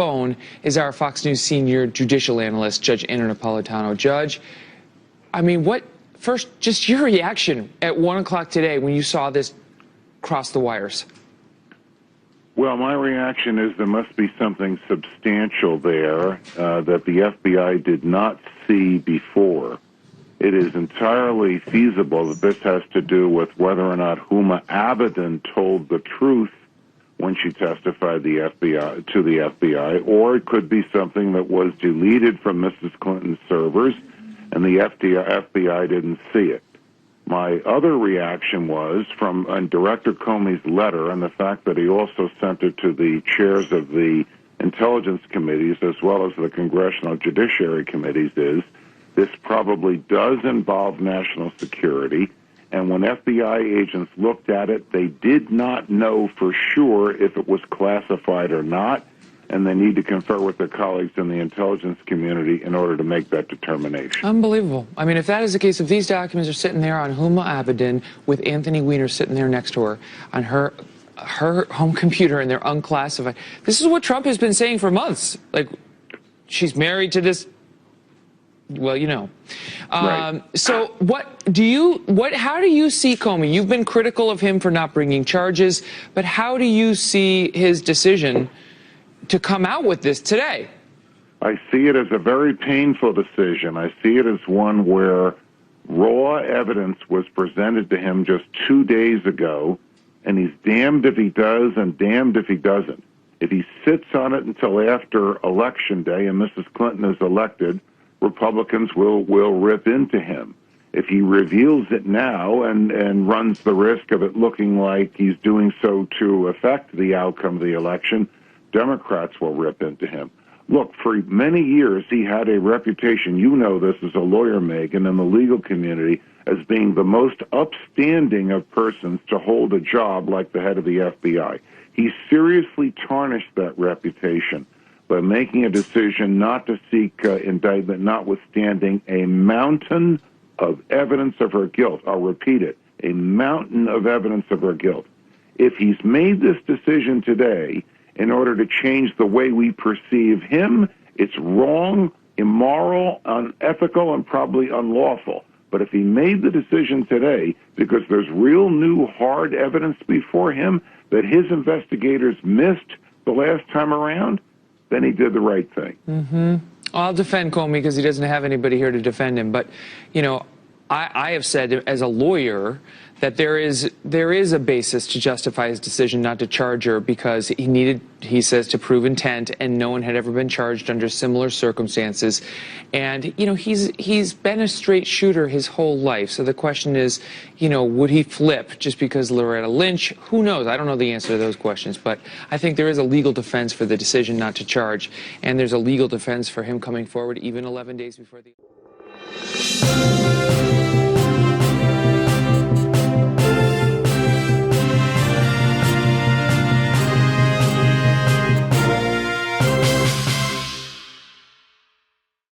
phone is our Fox News senior judicial analyst, Judge Anna Napolitano. Judge, I mean, first, just your reaction at 1 o'clock today when you saw this cross the wires. Well, my reaction is there must be something substantial there that the FBI did not see before. It is entirely feasible that this has to do with whether or not Huma Abedin told the truth when she testified to the FBI, or it could be something that was deleted from Mrs. Clinton's servers and the FBI didn't see it. My other reaction was from Director Comey's letter and the fact that he also sent it to the chairs of the intelligence committees as well as the congressional judiciary committees is this probably does involve national security. And when FBI agents looked at it, they did not know for sure if it was classified or not, and they need to confer with their colleagues in the intelligence community in order to make that determination. Unbelievable. I mean, if that is the case, if these documents are sitting there on Huma Abedin with Anthony Weiner sitting there next to her on her home computer and they're unclassified, this is what Trump has been saying for months. Like, she's married to this, well, you know. Right. So how do you see Comey? You've been critical of him for not bringing charges, but how do you see his decision to come out with this today? I see it as a very painful decision. I see it as one where raw evidence was presented to him just 2 days ago, and he's damned if he does and damned if he doesn't. If he sits on it until after Election Day and Mrs. Clinton is elected, Republicans will rip into him. If he reveals it now and runs the risk of it looking like he's doing so to affect the outcome of the election, Democrats will rip into him. Look, for many years he had a reputation, you know this as a lawyer, Megyn, in the legal community as being the most upstanding of persons to hold a job like the head of the FBI. He seriously tarnished that reputation by making a decision not to seek indictment, notwithstanding a mountain of evidence of her guilt. I'll repeat it, a mountain of evidence of her guilt. If he's made this decision today in order to change the way we perceive him, it's wrong, immoral, unethical, and probably unlawful. But if he made the decision today because there's real new hard evidence before him that his investigators missed the last time around, then he did the right thing. Mm-hmm. I'll defend Comey because he doesn't have anybody here to defend him. But, you know, I have said as a lawyer that there is a basis to justify his decision not to charge her because he says, to prove intent, and no one had ever been charged under similar circumstances. And, you know, he's been a straight shooter his whole life. So the question is, you know, would he flip just because Loretta Lynch? Who knows? I don't know the answer to those questions. But I think there is a legal defense for the decision not to charge. And there's a legal defense for him coming forward even 11 days before the...